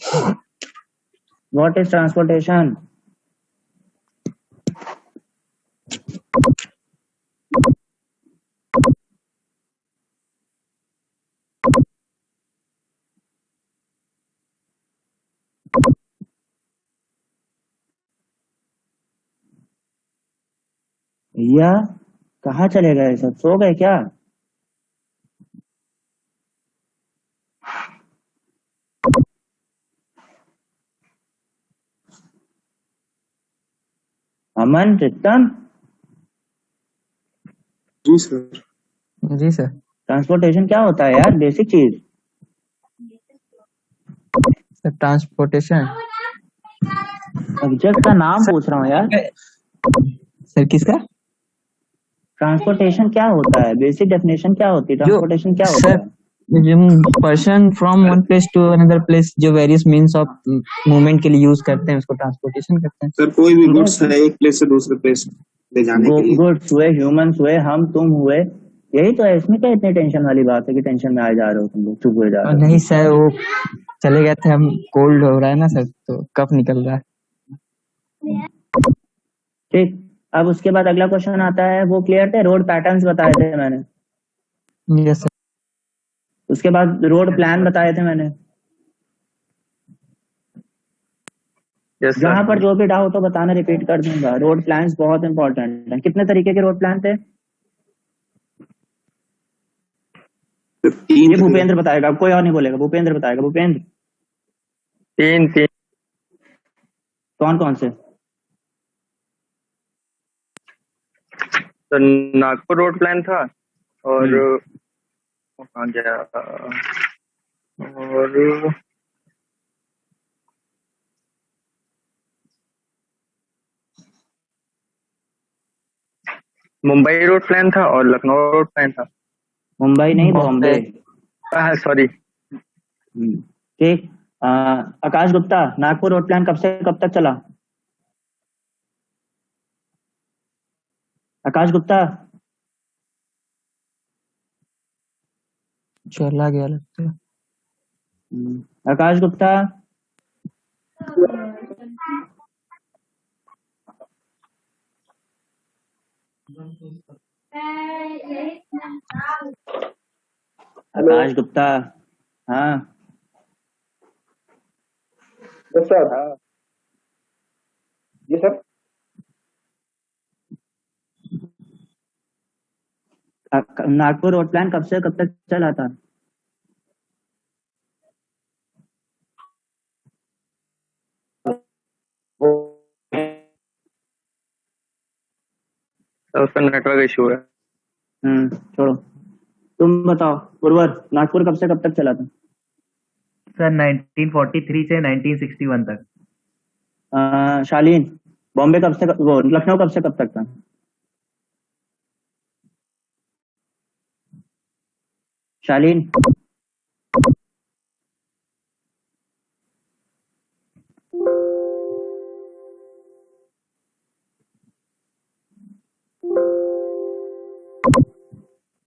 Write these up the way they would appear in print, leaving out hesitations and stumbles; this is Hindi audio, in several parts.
What is transportation? भैया कहाँ चले गए सब, सो गए क्या? अमन, चित्तन। जी सर। जी सर। ट्रांसपोर्टेशन क्या होता है यार, बेसिक चीज। सर ट्रांसपोर्टेशन सब्जेक्ट का नाम पूछ रहा हूँ यार। सर किसका? ट्रांसपोर्टेशन क्या होता है, बेसिक डेफिनेशन क्या होती है, ट्रांसपोर्टेशन क्या होता है? Person from one place to another place जो वेरियस मीन्स ऑफ मूवमेंट के लिए यूज करते हैं उसको ट्रांसपोर्टेशन करते हैं। सर कोई भी गुड्स है एक प्लेस से दूसरे प्लेस ले जाने के लिए। गुड्स हुए, ह्यूमंस हुए, हम तुम हुए, यही तो है। इसमें क्या इतनी टेंशन वाली बात है कि टेंशन में आ जा रहे हो तुम लोग, चुप हो जा रहे हो। नहीं सर, वो चले गए थे, हम कोल्ड हो रहा है ना सर, तो कफ निकल रहा है। ठीक, अब उसके बाद अगला क्वेश्चन आता है, वो क्लियर थे, रोड पैटर्न्स बताए थे मैंने। Yes sir. उसके बाद रोड प्लान बताए थे मैंने। जहां पर जो भी डाउट हो बताना, रिपीट कर दूंगा। रोड प्लान्स बहुत इंपॉर्टेंट है। कितने तरीके के रोड प्लान थे? ये भूपेंद्र बताएगा, कोई और नहीं बोलेगा, भूपेंद्र बताएगा। भूपेंद्र, तीन। कौन कौन से? तो नागपुर रोड प्लान था और कहाँ गया, और मुंबई रोड प्लान था और लखनऊ रोड प्लान था। मुंबई नहीं, बॉम्बे। सॉरी। ठीक, आकाश गुप्ता, नागपुर रोड प्लान कब से कब तक चला? आकाश गुप्ता। चला गया लगता है। आकाश गुप्ता। आकाश गुप्ता। हाँ सर। जी सर। नागपुर रोड प्लान कब से कब तक चला था? उसका नेटवर्क इशू है। छोड़ो, तुम बताओ उर्वर, नागपुर कब से कब तक चला था? सर 1943 से 1961 तक। शालीन, बॉम्बे कब से वो लखनऊ कब से कब तक था? शालीन।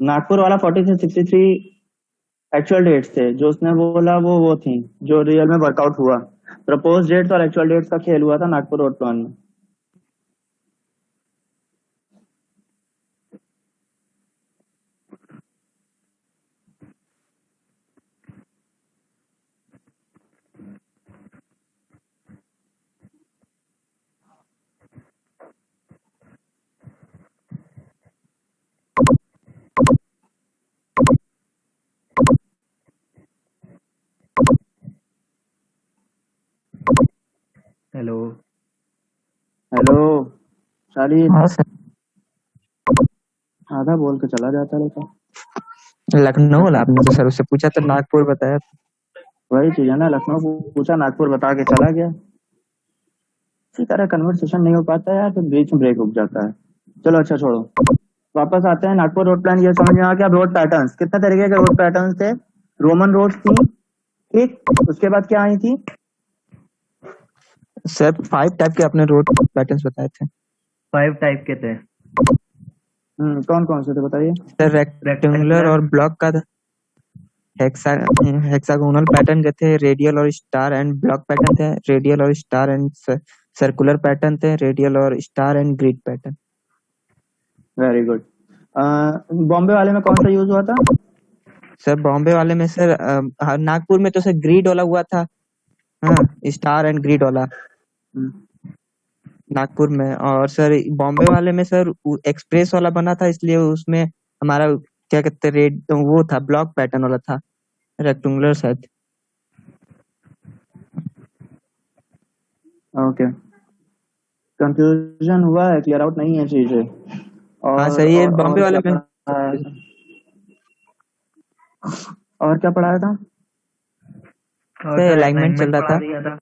नागपुर वाला 40 से 63 एक्चुअल डेट्स थे, जो उसने बोला वो थी जो रियल में वर्कआउट हुआ। प्रपोज डेट्स और एक्चुअल डेट्स का खेल हुआ था नागपुर रोड प्लान में। हेलो हेलो शालीन। हाँ सर। आधा बोल के चला जाता रहता। लखनऊ वाला आपने तो सर उससे पूछा तो नागपुर बताया। वही चीज है ना, लखनऊ पूछा, नागपुर बता के चला गया। इसी तरह कन्वर्सेशन नहीं हो पाता है, फिर बीच में ब्रेक रुक जाता है। चलो अच्छा छोड़ो, वापस आते हैं। नागपुर रोड प्लान ये समझ में आ गया। रोड पैटर्न्स, कितने तरीके के रोड पैटर्न्स थे? रोमन रोड थी, ठीक। उसके बाद क्या आई थी? सर 5 टाइप के आपने रोड पैटर्न्स बताए थे। 5 टाइप के थे। कौन कौन से थे बताइए? सर रेक्टेंगुलर और ब्लॉक का था। हेक्सागोनल पैटर्न के थे, रेडियल और स्टार एंड ब्लॉक पैटर्न थे, रेडियल और स्टार एंड सर्कुलर पैटर्न थे, रेडियल और star and grid pattern. Very good. Bombay वाले में कौन सा यूज हुआ था? सर बॉम्बे वाले में सर नागपुर में तो सर ग्रिड वाला हुआ था, हाँ स्टार एंड ग्रिड वाला नागपुर में। और सर बॉम्बे वाले में सर एक्सप्रेस वाला बना था, इसलिए उसमें हमारा क्या कहते हैं रेड वो था, ब्लॉक पैटर्न वाला था, रेक्टेंगुलर शायद। ओके, कंफ्यूजन हुआ है, क्लियर आउट नहीं है चीजें। हाँ सर ये बॉम्बे वाले में और क्या पढ़ाया था? और सर सर अलाइनमेंट चल रहा पढ़ा था, दिया था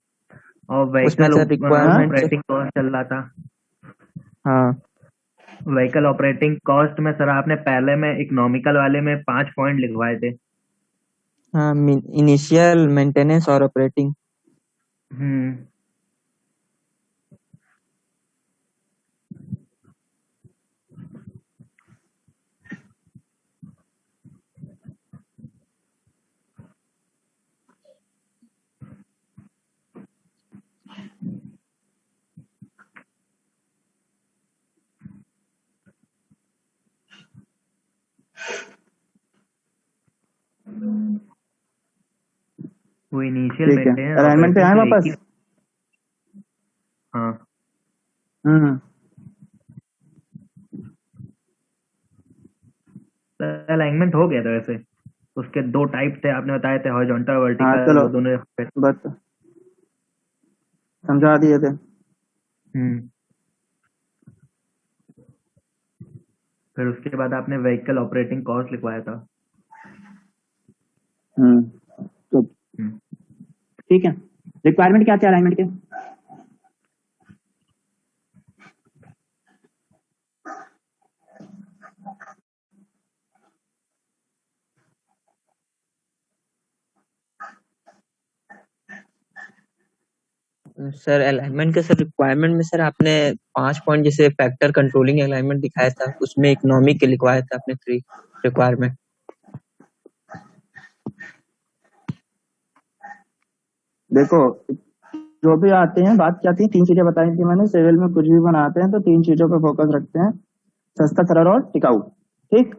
और उसमें vehicle sir requirement operating cost चल रहा था। हाँ व्हीकल ऑपरेटिंग कॉस्ट में सर आपने पहले में इकोनॉमिकल वाले में 5 पॉइंट लिखवाए थे। हाँ इनिशियल मेंटेनेंस और ऑपरेटिंग। हम्म वो इनिशियल ठीक है, मेंटेनेंस अलाइनमेंट पे आए वापस। हाँ अलाइनमेंट हो गया था वैसे। उसके 2 टाइप थे आपने बताए थे, हॉरिजॉन्टल हाँ वर्टिकल, चलो वो दोनों। बस समझा दिए थे। फिर उसके बाद आपने व्हीकल ऑपरेटिंग कॉस्ट लिखवाया था। तो ठीक है, रिक्वायरमेंट क्या थे अलाइनमेंट के? सर अलाइनमेंट के सर रिक्वायरमेंट में सर आपने 5 पॉइंट जैसे फैक्टर कंट्रोलिंग अलाइनमेंट दिखाया था, उसमें इकोनॉमिक के लिखवाया था आपने 3 रिक्वायरमेंट। देखो जो भी आते हैं, बात क्या थी, 3 चीजें बताई थी मैंने। सिविल में कुछ भी बनाते हैं तो 3 चीजों पे फोकस रखते हैं, सस्ता सरल और टिकाऊ। ठीक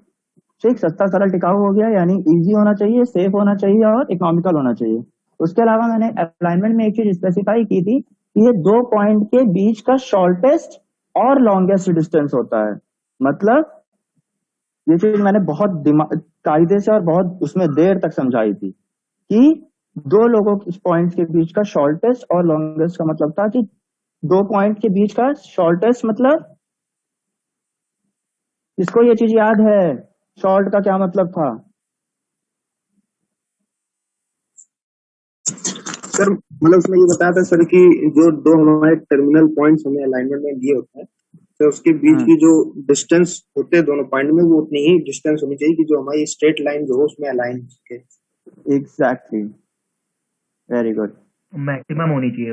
ठीक, सस्ता सरल टिकाऊ हो गया, यानी इजी होना चाहिए, सेफ होना चाहिए और इकोनॉमिकल होना चाहिए। उसके अलावा मैंने अलाइनमेंट में एक चीज स्पेसिफाई की थी कि ये 2 पॉइंट के बीच का शॉर्टेस्ट और लॉन्गेस्ट डिस्टेंस होता है। मतलब ये चीज मैंने बहुत कायदे से और बहुत उसमें देर तक समझाई थी कि 2 लोगों के पॉइंट के बीच का शॉर्टेस्ट और लॉन्गेस्ट का मतलब था कि 2 पॉइंट के बीच का शॉर्टेस्ट मतलब, इसको ये चीज याद है शॉर्ट का क्या मतलब था? सर मतलब उसमें ये बताया था सर कि जो 2 हमारे टर्मिनल पॉइंट्स हमें अलाइनमेंट में दिए होते हैं, तो उसके बीच की जो डिस्टेंस होते हैं दोनों पॉइंट में, वो उतनी ही डिस्टेंस होनी चाहिए कि जो हमारी स्ट्रेट लाइन जो हो उसमें अलाइन हो सके। Exactly, very good. मैक्सिमम होनी चाहिए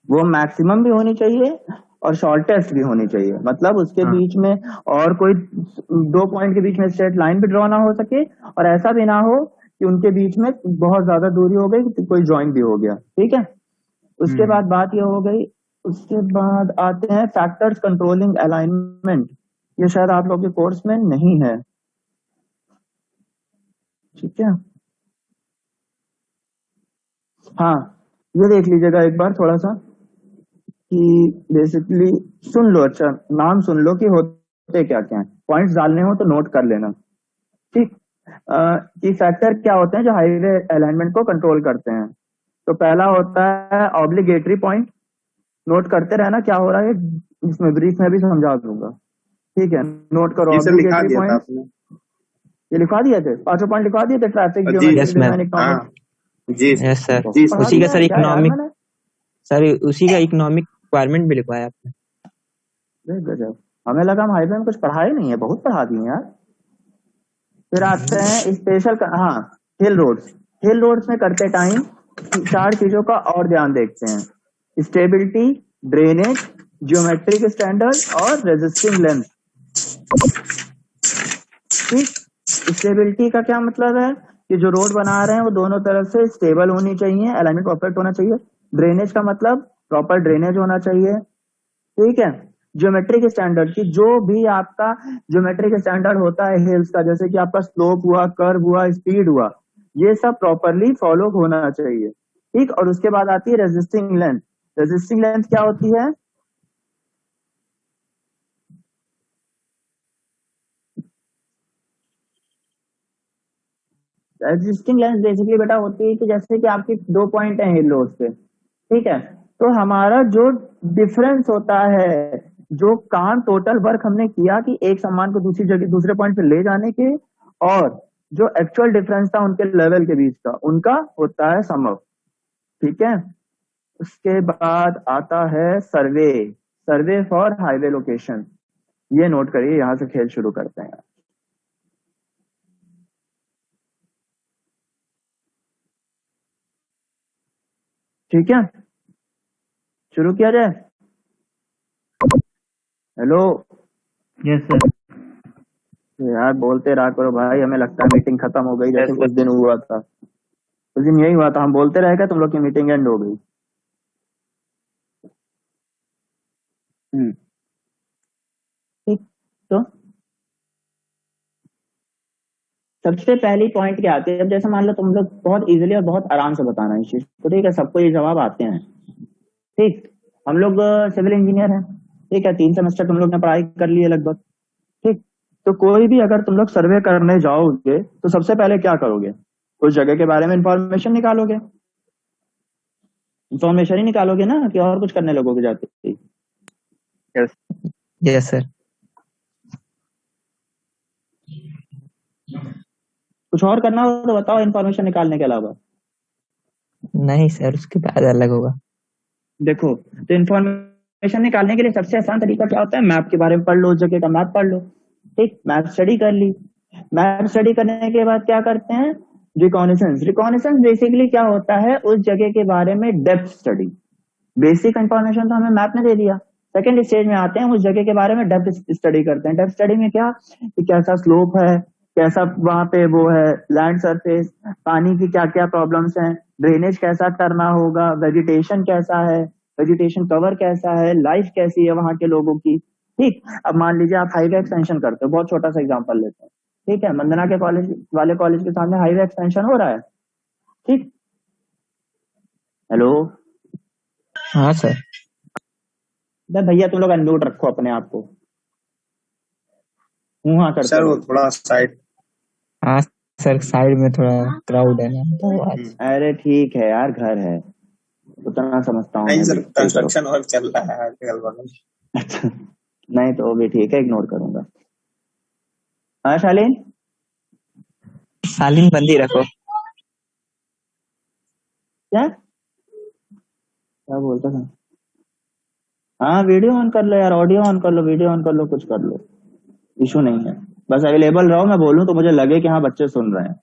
वो मैक्सिमम भी होनी चाहिए और शॉर्टेस्ट भी होनी चाहिए। मतलब उसके बीच में और कोई 2 पॉइंट के बीच में स्ट्रेट लाइन भी ड्रॉ ना हो सके, और ऐसा भी ना हो कि उनके बीच में बहुत ज्यादा दूरी हो गई कि कोई ज्वाइन भी हो गया। ठीक है, उसके बाद बात ये हो गई। उसके बाद आते हैं फैक्टर्स कंट्रोलिंग अलाइनमेंट। ये शायद आप लोग के कोर्स में नहीं है, ठीक है। हाँ ये देख लीजिएगा एक बार थोड़ा सा कि बेसिकली सुन लो, अच्छा नाम सुन लो कि होते क्या क्या है। पॉइंट्स डालने हो तो नोट कर लेना, ठीक। कि फैक्टर क्या होते हैं जो हाईवे अलाइनमेंट को कंट्रोल करते हैं। तो पहला होता है ऑब्लिगेटरी पॉइंट, नोट करते रहना क्या हो रहा है, इसमें ब्रीफ में भी समझा दूंगा, ठीक है। नोट करो ऑब्लिगेटरी पॉइंट, ये लिखवा दिए थे, 5 पॉइंट लिखवा दिए थे, ट्रैफिक डिजाइन इकोनॉमिक। जी यस सर, उसी का सर इकोनॉमिक, सर उसी का इकोनॉमिक रिक्वायरमेंट भी लिखवाया आपने। गजब, हमें लगा हम हाईवे में कुछ पढ़ाए नहीं है, बहुत पढ़ा दिए यार। फिर आते हैं स्पेशल, हाँ हिल रोड्स। हिल रोड्स में करते टाइम 4 चीजों का और ध्यान देखते हैं, स्टेबिलिटी, ड्रेनेज, ज्योमेट्रिक स्टैंडर्ड और रेजिस्टिंग लेंथ। ठीक, स्टेबिलिटी का क्या मतलब है कि जो रोड बना रहे हैं वो दोनों तरफ से स्टेबल होनी चाहिए, अलाइनमेंट परफेक्ट होना चाहिए। ड्रेनेज का मतलब प्रॉपर ड्रेनेज होना चाहिए, ठीक है। ज्योमेट्रिक स्टैंडर्ड की जो भी आपका ज्योमेट्रिक स्टैंडर्ड होता है हिल्स का, जैसे कि आपका स्लोप हुआ, कर्व हुआ, स्पीड हुआ, ये सब प्रॉपरली फॉलो होना चाहिए, ठीक। और उसके बाद आती है रेजिस्टिंग लेंथ। रेजिस्टिंग लेंथ क्या होती है? रेजिस्टिंग लेंथ बेसिकली बेटा होती है कि जैसे कि आपकी 2 पॉइंट है हिल रोड पे, ठीक है, तो हमारा जो डिफरेंस होता है, जो काम टोटल वर्क हमने किया कि एक सामान को दूसरी जगह दूसरे पॉइंट पे ले जाने के, और जो एक्चुअल डिफरेंस था उनके लेवल के बीच का, उनका होता है सम ऑफ, ठीक है। उसके बाद आता है सर्वे। सर्वे फॉर हाईवे लोकेशन, ये नोट करिए, यहां से खेल शुरू करते हैं। ठीक है, शुरू किया जाए। Hello yes sir. यार बोलते रहा करो भाई, हमें लगता है मीटिंग खत्म हो गई, जैसे Yes, कुछ दिन हुआ था उस दिन यही हुआ था, हम बोलते रहेगा तुम लोग की मीटिंग एंड हो गई। ठीक, तो सबसे पहली पॉइंट क्या आती है? अब जैसे मान लो तुम लोग बहुत इजीली और बहुत आराम से बताना इस चीज को, ठीक है, सबको ये जवाब आते हैं, ठीक। हम लोग सिविल इंजीनियर हैं, ठीक है, 3 सेमेस्टर तुम लोग ने पढ़ाई कर ली है लगभग, ठीक। तो कोई भी अगर तुम लोग सर्वे करने जाओगे तो सबसे पहले क्या करोगे? उस जगह के बारे में इंफॉर्मेशन निकालोगे, इंफॉर्मेशन ही निकालोगे ना, कि और कुछ करने लगोगे जाते ही। yes. Yes sir. कुछ और करना हो तो बताओ इंफॉर्मेशन निकालने के अलावा। नहीं सर, उसके बाद अलग होगा। देखो, तो इंफॉर्मेशन निकालने के लिए सबसे आसान तरीका क्या होता है? मैप के बारे में पढ़ लो, उस जगह का मैप पढ़ लो, ठीक। मैप स्टडी कर ली, मैप स्टडी करने के बाद क्या करते हैं? रिकॉनेसेंस। रिकॉनेसेंस बेसिकली क्या होता है? उस जगह के बारे में डेप्थ स्टडी। बेसिक इंफॉर्मेशन तो हमें मैप ने दे दिया, सेकंड स्टेज में आते हैं, उस जगह के बारे में डेप्थ स्टडी करते हैं। डेप्थ स्टडी में क्या, कि कैसा स्लोप है, कैसा वहां पे वो है लैंड सरफेस, पानी की क्या क्या प्रॉब्लम्स हैं, ड्रेनेज कैसा करना होगा, वेजिटेशन कैसा है, वेजिटेशन कवर कैसा है, लाइफ कैसी है वहां के लोगों की, ठीक। अब मान लीजिए आप हाईवे एक्सटेंशन करते हो, बहुत छोटा सा एग्जांपल लेते हैं, ठीक है, मंदना के कॉलेज वाले कॉलेज के सामने हाईवे एक्सटेंशन हो रहा है, ठीक। हेलो हाँ सर। भैया, तुम लोग अनम्यूट रखो अपने आप को, हाँ करते सर वो रहो। थोड़ा साइड। हाँ सर, साइड में थोड़ा क्राउड है ना, तो आज अरे ठीक है यार, घर है, उतना समझता हूँ नहीं मैं सर, भी, ठीक करो। कंस्ट्रक्शन वर्क चल रहा है अगल बगल। अच्छा, नहीं तो वो भी ठीक है, इग्नोर करूंगा। हाँ शालीन, सालिन बंदी रखो। क्या क्या बोलता था? हाँ वीडियो ऑन कर लो यार, ऑडियो ऑन कर लो, वीडियो ऑन कर लो, कुछ कर लो, इशू नहीं है, बस अवेलेबल रहो, मैं बोलूं तो मुझे लगे कि हाँ बच्चे सुन रहे हैं,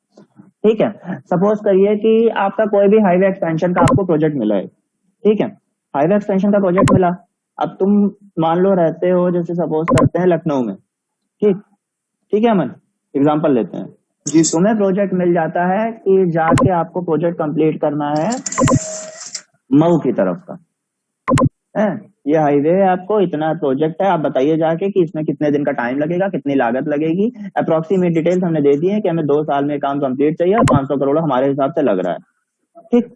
ठीक है। सपोज करिए कि आपका कोई भी हाईवे एक्सपेंशन का आपको प्रोजेक्ट मिला है, ठीक है, हाईवे एक्सटेंशन का प्रोजेक्ट मिला। अब तुम मान लो रहते हो, जैसे सपोज करते हैं लखनऊ में, ठीक, ठीक है अमन, एग्जांपल लेते हैं। जी सर। तुम्हें प्रोजेक्ट मिल जाता है कि जाके आपको प्रोजेक्ट कंप्लीट करना है मऊ की तरफ का है, ये हाईवे है, आपको इतना प्रोजेक्ट है, आप बताइए जाके कि इसमें कितने दिन का टाइम लगेगा, कितनी लागत लगेगी, अप्रोक्सीमेट डिटेल्स हमने दे दी है कि हमें 2 साल में काम कंप्लीट चाहिए और 500 करोड़ हमारे हिसाब से लग रहा है, ठीक।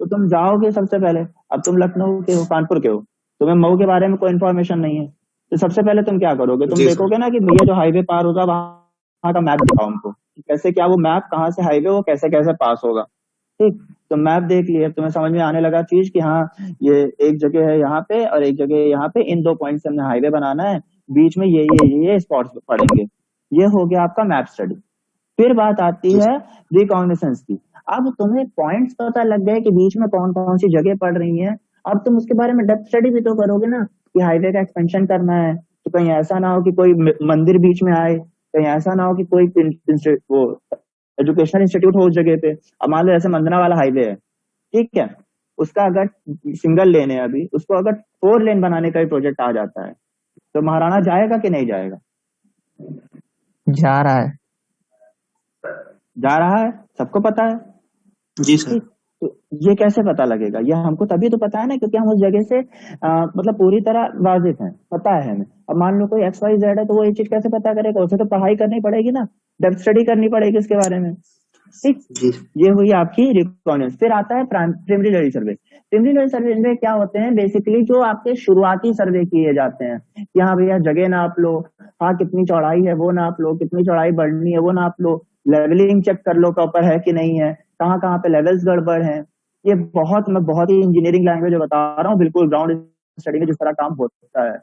तो तुम जाओगे सबसे पहले, अब तुम लखनऊ के हो, कानपुर के हो, तुम्हें मऊ के बारे में कोई इन्फॉर्मेशन नहीं है, तो सबसे पहले तुम क्या करोगे? तुम जी सर। देखोगे ना कि भैया जो हाईवे पार होगा वहां का मैप दिखाओ हमको, कैसे क्या वो मैप कहाँ से हाईवे वो कैसे कैसे पास होगा, ठीक। तो मैप देख लिया, तुम्हें समझ में आने लगा चीज कि हाँ ये एक जगह है यहाँ पे और एक जगह है यहाँ पे, इन 2 पॉइंट से हमने हाईवे बनाना है, बीच में ये स्पॉट्स पड़ेंगे, ये हो गया आपका मैप स्टडी। फिर बात आती जी है रिकॉग्निसेंस की। अब तुम्हें पॉइंट्स पता लग गए कि बीच में कौन कौन सी जगह पड़ रही हैं, अब तुम उसके बारे में डेप्थ स्टडी भी तो करोगे ना, कि हाईवे का एक्सपेंशन करना है तो कहीं ऐसा ना हो कि कोई मंदिर बीच में आए, कहीं ऐसा ना हो कि कोई वो एजुकेशनल इंस्टीट्यूट हो उस जगह पे। अब मान लो ऐसे मंदना वाला हाईवे है, ठीक है, उसका अगर सिंगल लेन है अभी, उसको अगर 4 लेन बनाने का भी प्रोजेक्ट आ जाता है तो महाराणा जाएगा कि नहीं जाएगा? जा रहा है। जा रहा है, सबको पता है। जी सर। ठीक, तो ये कैसे पता लगेगा? ये हमको तभी तो पता है ना, क्योंकि हम उस जगह से मतलब पूरी तरह वाजिफ हैं, पता है हमें। अब मान लो कोई XYZ है, तो वो ये चीज कैसे पता करेगा? उसे तो पढ़ाई करनी पड़ेगी ना, डेप्थ स्टडी करनी पड़ेगी इसके बारे में। ठीक, जी ये हुई आपकी रिकॉर्डेंस। फिर आता है प्रिलिमिनरी सर्वे। प्रिलिमिनरी सर्वे में क्या होते हैं? बेसिकली जो आपके शुरुआती सर्वे किए जाते हैं कि हाँ भैया जगह नाप लो, हाँ कितनी चौड़ाई है वो नाप लो, कितनी चौड़ाई बढ़नी है वो नाप लो, लेवलिंग चेक कर लो प्रॉपर है कि नहीं है, कहाँ कहाँ पे लेवल्स गड़बड़ है। ये मैं बहुत ही इंजीनियरिंग लैंग्वेज बता रहा हूँ, बिल्कुल ग्राउंड स्टडी में जिस तरह काम होता है,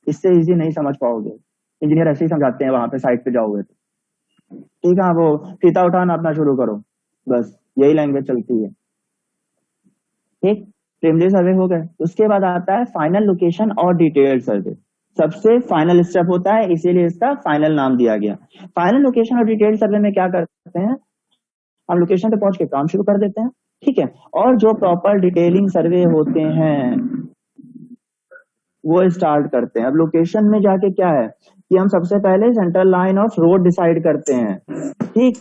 इससे इजी नहीं समझ पाओगे। इंजीनियर ऐसे ही समझाते हैं, वहां पे साइट पे जाओगे तो ठीक है, वो फीता उठाना अपना शुरू करो, बस यही लैंग्वेज चलती है। ठीक, प्रिलिमिनरी सर्वे हो गए। उसके बाद आता है फाइनल लोकेशन और डिटेल्ड सर्वे। सबसे फाइनल स्टेप होता है, इसीलिए इसका फाइनल नाम दिया गया। फाइनल लोकेशन और डिटेल्ड सर्वे में क्या करते हैं? हम लोकेशन पे पहुंच के काम शुरू कर देते हैं, ठीक है। और जो प्रॉपर डिटेलिंग सर्वे होते हैं वो स्टार्ट करते हैं। अब लोकेशन में जाके क्या है कि हम सबसे पहले central line of road decide करते हैं। ठीक,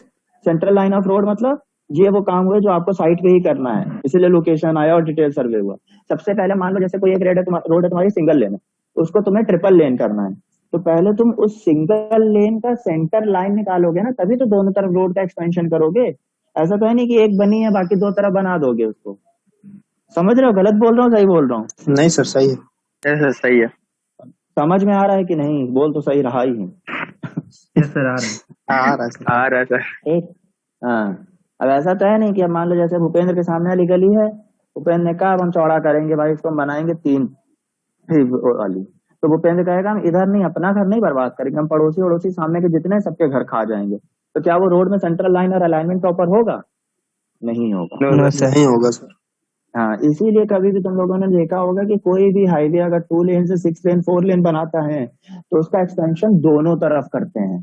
सेंट्रल लाइन ऑफ रोड मतलब ये वो काम हुए जो आपको साइट पे ही करना है, इसीलिए लोकेशन आया और डिटेल सर्वे हुआ। सबसे पहले मान लो जैसे कोई एक रोड है तुम्हारी सिंगल लेन है, उसको तुम्हें ट्रिपल लेन करना है, तो पहले तुम उस सिंगल लेन का सेंटर लाइन निकालोगे ना, तभी तो दोनों तरफ रोड का एक्सपेंशन करोगे। ऐसा तो है नहीं कि एक बनी है बाकी दो तरफ बना दोगे उसको। समझ रहे हो? गलत बोल रहा हूँ सही बोल रहा हूँ? नहीं सर सही है। ऐसा सही है। समझ में आ रहा है कि नहीं? बोल तो सही रहा ही है। यस सर, आ रहे हैं। आ रहा है सर। आ रहा है सर। ठीक, हाँ। अब ऐसा तो है नहीं कि अब मान लो जैसे भूपेंद्र के सामने वाली गली है, भूपेंद्र ने कहा अब हम चौड़ा करेंगे भाई, इसको हम बनाएंगे 3 वाली, तो भूपेंद्र कहेगा हम इधर नहीं, अपना घर नहीं बर्बाद करेंगे, हम पड़ोसी वड़ोसी सामने के जितने सबके घर खा जाएंगे। तो क्या वो रोड में सेंट्रल लाइन और अलाइनमेंट प्रॉपर होगा? नहीं होगा। No sir. नहीं होगा सर। हाँ, इसीलिए कभी भी तुम लोगों ने देखा होगा कि कोई भी हाईवे अगर 2 लेन से 6 लेन 4 लेन बनाता है तो उसका एक्सपेंशन दोनों तरफ करते हैं,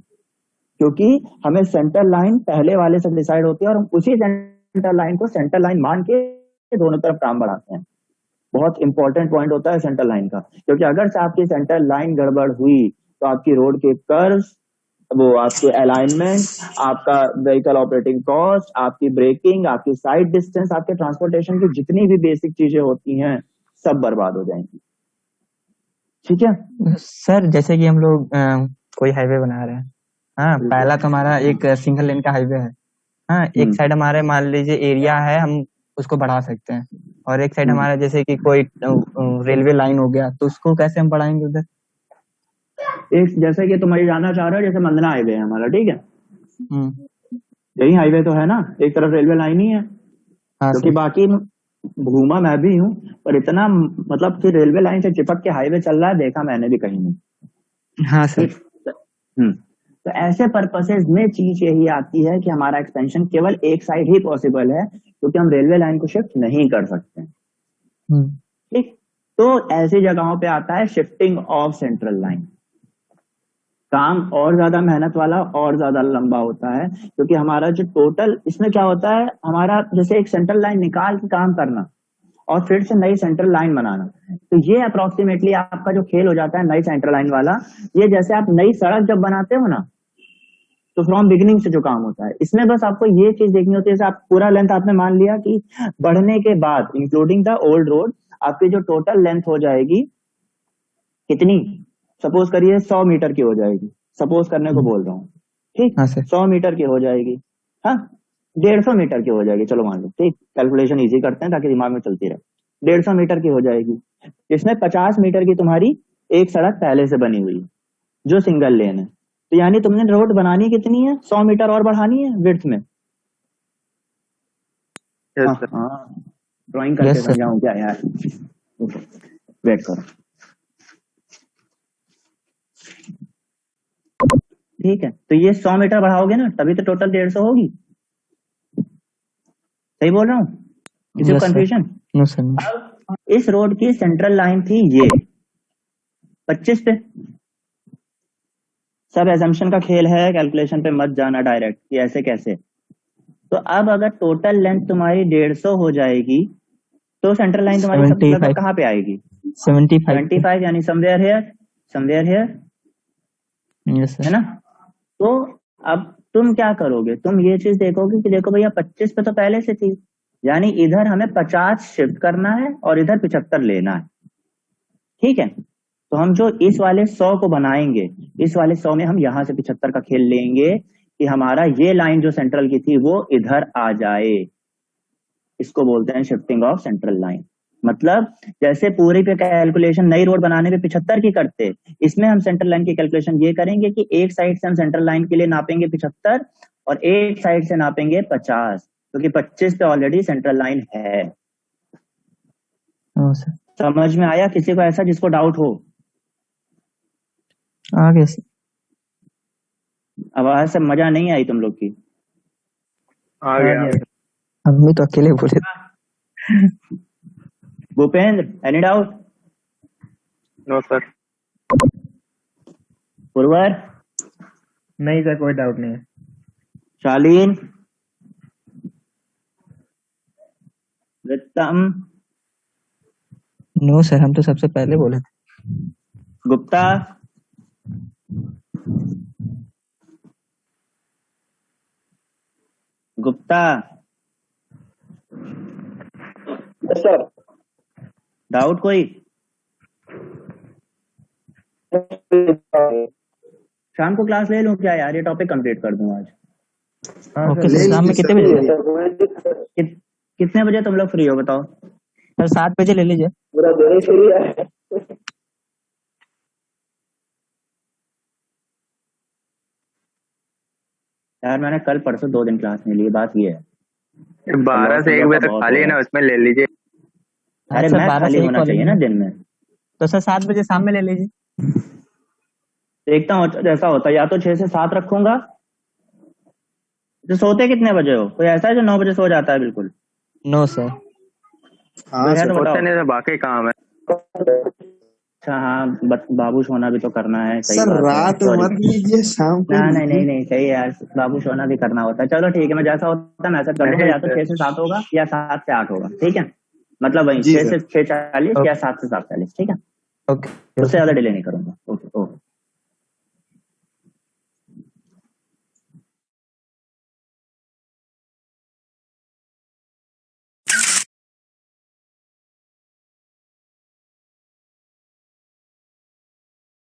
क्योंकि हमें सेंटर लाइन पहले वाले से डिसाइड होती है और हम उसी सेंटर लाइन को सेंटर लाइन मान के दोनों तरफ काम बढ़ाते हैं। बहुत इंपॉर्टेंट पॉइंट होता है सेंटर लाइन का, क्योंकि अगर से आपकी सेंटर लाइन गड़बड़ हुई तो आपकी रोड के कर्व्स, वो आपके अलाइनमेंट, आपका व्हीकल ऑपरेटिंग कॉस्ट, आपकी ब्रेकिंग, आपकी साइड डिस्टेंस, आपके ट्रांसपोर्टेशन की जितनी भी बेसिक चीजें होती हैं सब बर्बाद हो जाएंगी। ठीक है सर, जैसे कि हम लोग कोई हाईवे बना रहे हैं, हाँ, पहला तो हमारा एक सिंगल लेन का हाईवे है, हाँ, एक साइड हमारे मान लीजिए एरिया है, हम उसको बढ़ा सकते हैं, और एक साइड हमारा जैसे कि कोई रेलवे लाइन हो गया, तो उसको कैसे हम बढ़ाएंगे उधर? एक जैसे कि तुम जाना चाह रहे हो, जैसे मंदना हाईवे है हमारा, ठीक है, यही हाईवे तो है ना, एक तरफ रेलवे लाइन ही है, हाँ क्योंकि सर। बाकी घूमा मैं भी हूँ, पर इतना मतलब कि रेलवे लाइन से चिपक के हाईवे चल रहा है देखा मैंने भी कहीं नहीं। हाँ सर। तो ऐसे पर्पसेस में चीज यही आती है कि हमारा एक्सपेंशन केवल एक साइड ही पॉसिबल है, क्योंकि हम रेलवे लाइन को शिफ्ट नहीं कर सकते। ठीक, तो ऐसी जगहों पे आता है शिफ्टिंग ऑफ सेंट्रल लाइन। काम और ज्यादा मेहनत वाला और ज्यादा लंबा होता है, क्योंकि हमारा जो टोटल इसमें क्या होता है, हमारा जैसे एक सेंट्रल लाइन निकाल के काम करना और फिर से नई सेंट्रल लाइन बनाना, तो ये अप्रोक्सीमेटली आपका जो खेल हो जाता है नई सेंट्रल लाइन वाला, ये जैसे आप नई सड़क जब बनाते हो ना, तो फ्रॉम बिगिनिंग से जो काम होता है, इसमें बस आपको ये चीज देखनी होती है, जैसे आप पूरा लेंथ आपने मान लिया कि बढ़ने के बाद इंक्लूडिंग द ओल्ड रोड आपकी जो टोटल लेंथ हो जाएगी कितनी, सपोज करिए 100 मीटर की हो जाएगी, सपोज करने को बोल रहा हूँ, ठीक, हाँ सर। 100 मीटर की हो जाएगी, हाँ 150 मीटर की हो जाएगी, चलो मान लो, ठीक, कैलकुलेशन इजी करते हैं ताकि दिमाग में चलती रहे। 150 मीटर की हो जाएगी, इसमें 50 मीटर की तुम्हारी एक सड़क पहले से बनी हुई है जो सिंगल लेन है, तो यानी तुमने रोड बनानी कितनी है, 100 मीटर और बढ़ानी है विड्थ में। ड्राइंग करके समझाऊं क्या यार, वेट करो, ठीक है, तो ये 100 मीटर बढ़ाओगे ना तभी तो टोटल 150 होगी। सही बोल रहा हूँ? किसी को कंफ्यूजन? No sir. अब इस रोड की सेंट्रल लाइन थी ये 25 पे, सब एजम्पशन का खेल है, कैलकुलेशन पे मत जाना डायरेक्ट कि ऐसे कैसे। तो अब अगर टोटल लेंथ तुम्हारी 150 हो जाएगी तो सेंट्रल लाइन तुम्हारी सब कहाँ पे आएगी? 75 यानी somewhere here, somewhere here, yes sir, है ना। तो अब तुम क्या करोगे, तुम ये चीज देखोगे कि देखो भैया 25 पे तो पहले से थी, यानी इधर हमें 50 शिफ्ट करना है और इधर 75 लेना है। ठीक है, तो हम जो इस वाले 100 को बनाएंगे, इस वाले 100 में हम यहाँ से 75 का खेल लेंगे कि हमारा ये लाइन जो सेंट्रल की थी वो इधर आ जाए। इसको बोलते हैं शिफ्टिंग ऑफ सेंट्रल लाइन। मतलब जैसे पूरी पे कैलकुलेशन नई रोड बनाने पे 75 की करते, इसमें हम सेंट्रल लाइन की कैलकुलेशन ये करेंगे कि एक साइड से हम सेंट्रल लाइन के लिए नापेंगे 75 और एक साइड से नापेंगे 50, क्योंकि 25 पे ऑलरेडी सेंट्रल लाइन है। हाँ सर, समझ में आया किसी को ऐसा जिसको डाउट हो? आगे सर। आवाज से मजा नहीं आई तुम लोग की? आ गया। हम भी तो अकेले बोले। Bhupendra, any doubt? No sir. पुरवर, नहीं सर, कोई डाउट नहीं है। शालीन, वित्तम, नो सर, हम तो सबसे पहले बोले थे। गुप्ता, गुप्ता, सर डाउट कोई? शाम को क्लास ले लूं क्या यार, ये टॉपिक कंप्लीट कर दूं आज? ओके सर, शाम में कितने बजे? कितने बजे तुम लोग फ्री हो बताओ? सर 7 बजे ले लीजिए। पूरा दिन फ्री है। यार मैंने कल परसों 2 दिन क्लास नहीं ली, बात ये है। 12 से 1 बजे तक खाली है ना, उसमें ले लीजिए। अरे सर, मैं 12 खाली से 1 होना चाहिए ना दिन में। तो सर 7 बजे शाम में ले लीजिए। देखता हूँ जैसा होता है, या तो 6 से 7 रखूंगा। तो सोते कितने बजे हो? कोई ऐसा है जो 9 बजे सो जाता है बिल्कुल? No sir. हाँ कोई है सर, तो होता बताओ। नहीं तो बाकी काम है। अच्छा हाँ, बाबू सोना भी तो करना है, सही सर बात है, रात सॉरी। मत लीजिए, शाम को नहीं नहीं लीजिए। नहीं नहीं, सही है यार, बाबू सोना भी करना होता है। चलो ठीक है, मैं जैसा होता है मैसेज कर दूंगा, या तो नहीं 6 से 7 होगा या 7 से 8 होगा। ठीक है, मतलब वही जी 6 सर। से 6:40 या 7 से 7:40। ठीक है, ओके उससे ज्यादा डिले नहीं करूंगा।